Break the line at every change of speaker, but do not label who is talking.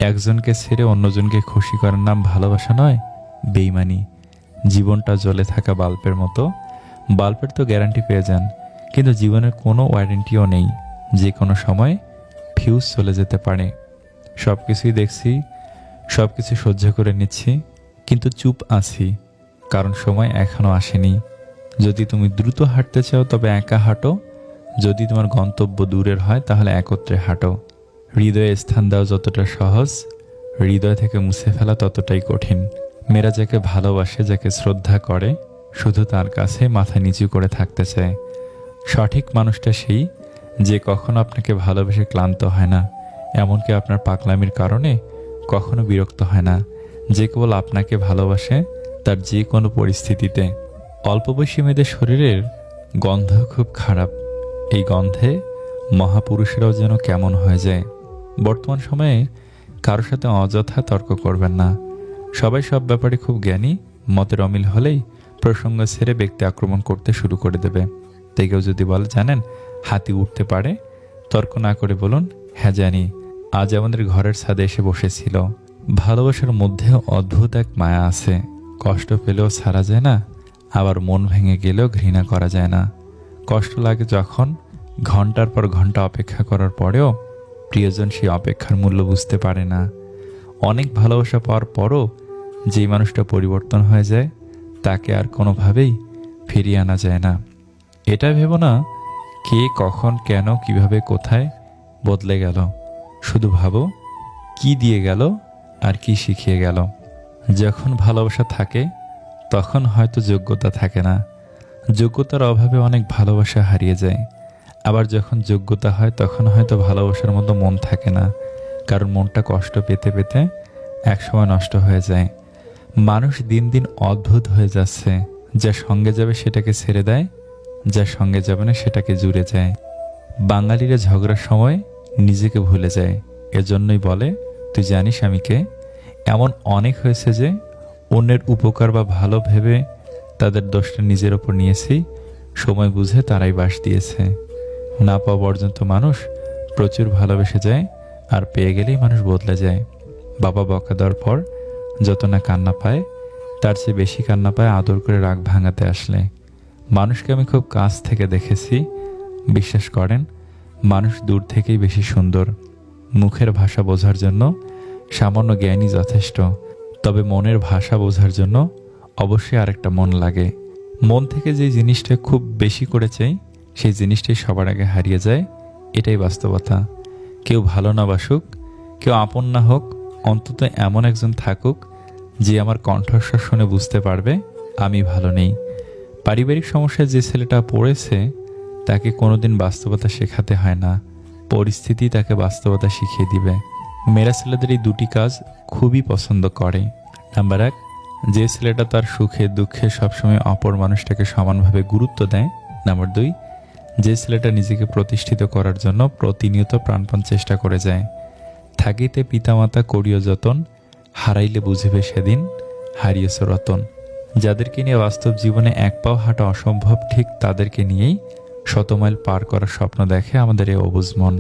একজনকে ছেড়ে অন্যজনকে খুশি করার নাম ভালোবাসা নয়, বেইমানি। জীবনটা জ্বলে থাকা বাল্বের মতো। বাল্বের তো গ্যারান্টি পেয়ে যান, কিন্তু জীবনের কোনো ওয়ারেন্টিও নেই। যে কোনো সময় ফিউজ চলে যেতে পারে। সব কিছুই দেখছি, সব কিছু সহ্য করে নিচ্ছি, কিন্তু চুপ আছি, কারণ সময় এখনও আসেনি। যদি তুমি দ্রুত হাঁটতে চাও তবে একা হাঁটো, যদি তোমার গন্তব্য দূরের হয় তাহলে একত্রে হাঁটো। হৃদয়ে স্থান দেওয়া যতটা সহজ, হৃদয় থেকে মুছে ফেলা ততটাই কঠিন। মেয়েরা যাকে ভালোবাসে, যাকে শ্রদ্ধা করে, শুধু তার কাছে মাথা নিচু করে থাকতে চায়। সঠিক মানুষটা সেই যে কখনো আপনাকে ভালোবেসে ক্লান্ত হয় না, এমনকি আপনার পাগলামির কারণে কখনো বিরক্ত হয় না। যে কেবল আপনাকে ভালোবাসে তার যে কোনো পরিস্থিতিতে। অল্প বয়সী মেয়েদের শরীরের গন্ধ খুব খারাপ। এই গন্ধে মহাপুরুষেরাও যেন কেমন হয়ে যায়। বর্তমান সময়ে কারোর সাথে অযথা তর্ক করবেন না। সবাই সব ব্যাপারে খুব জ্ঞানী। মতের অমিল হলেই প্রসঙ্গ ছেড়ে ব্যক্তি আক্রমণ করতে শুরু করে দেবে। তাই কেউ যদি বলে, জানেন হাতি উঠতে পারে, তর্ক না করে বলুন, হ্যাঁ জানি, আজ আমাদের ঘরের ছাদে এসে বসেছিল। ভালোবাসার মধ্যেও অদ্ভুত এক মায়া আছে। কষ্ট পেলেও ছাড়া যায় না, আবার মন ভেঙে গেলেও ঘৃণা করা যায় না। কষ্ট লাগে যখন ঘন্টার পর ঘন্টা অপেক্ষা করার পরেও প্রিয়জন সেই অপেক্ষার মূল্য বুঝতে পারে না। অনেক ভালোবাসা পাওয়ার পরও যেই মানুষটা পরিবর্তন হয়ে যায় তাকে আর কোনোভাবেই ফিরিয়ে আনা যায় না। এটা ভেবো না কে কখন কেন কিভাবে কোথায় বদলে গেল, শুধু ভাবো কি দিয়ে গেল আর কি শিখিয়ে গেল। যখন ভালোবাসা থাকে তখন হয়তো যোগ্যতা থাকে না, যোগ্যতার অভাবে অনেক ভালোবাসা হারিয়ে যায়। আবার যখন যোগ্যতা হয় তখন হয়তো ভালোবাসার মতো মন থাকে না, কারণ মনটা কষ্ট পেতে পেতে একসময় নষ্ট হয়ে যায়। মানুষ দিন দিন অদ্ভুত হয়ে যাচ্ছে। যা সঙ্গে যাবে সেটাকে ছেড়ে দেয়, যা সঙ্গে যাবে না সেটাকে জুড়ে যায়। বাঙালিরা ঝগড়ার সময় নিজেকে ভুলে যায়। এজন্যই বলে, তুই জানিস আমি কে? এমন অনেক হয়েছে যে অন্যের উপকার বা ভালো ভেবে তাদের দোষটা নিজের ওপর নিয়েছি, সময় বুঝে তারাই বাস দিয়েছে। না পাওয়া পর্যন্ত মানুষ প্রচুর ভালোবেসে যায়, আর পেয়ে গেলেই মানুষ বদলে যায়। বাবা বকা দেওয়ার পর যত না কান্না পায়, তার চেয়ে বেশি কান্না পায় আদর করে রাগ ভাঙাতে আসলে। মানুষকে আমি খুব কাছ থেকে দেখেছি। বিশ্বাস করেন, মানুষ দূর থেকেই বেশি সুন্দর। মুখের ভাষা বোঝার জন্য সামান্য জ্ঞানই যথেষ্ট, তবে মনের ভাষা বোঝার জন্য অবশ্যই আরেকটা মন লাগে। মন থেকে যে জিনিসটা খুব বেশি করে চাই, সেই জিনিসটাই সবার আগে হারিয়ে যায়। এটাই বাস্তবতা। কেউ ভালো না বাসুক, কেউ আপন না হোক, অন্তত এমন একজন থাকুক যে আমার কণ্ঠস্বর শুনে বুঝতে পারবে আমি ভালো নেই। পারিবারিক সমস্যায় যে ছেলেটা পড়েছে তাকে কোনোদিন বাস্তবতা শেখাতে হয় না, পরিস্থিতি তাকে বাস্তবতা শিখিয়ে দিবে। মেয়েরা ছেলেদের এই দুটি কাজ খুবই পছন্দ করে। নাম্বার 1, যে ছেলেটা তার সুখে দুঃখে সবসময় অপর মানুষটাকে সমানভাবে গুরুত্ব দেয়। নাম্বার 2, যে ছেলেটা নিজেকে প্রতিষ্ঠিত করার জন্য প্রতিনিয়ত প্রাণপণ চেষ্টা করে যায়। থাকিতে পিতামাতা করিও যতন, হারাইলে বুঝিবে সেদিন হারিয়েছ রতন। যাদেরকে নিয়ে বাস্তব জীবনে এক পাও হাঁটা অসম্ভব, ঠিক তাদেরকে নিয়েই শত মাইল পার করার স্বপ্ন দেখে আমাদের এই অবুঝ মন।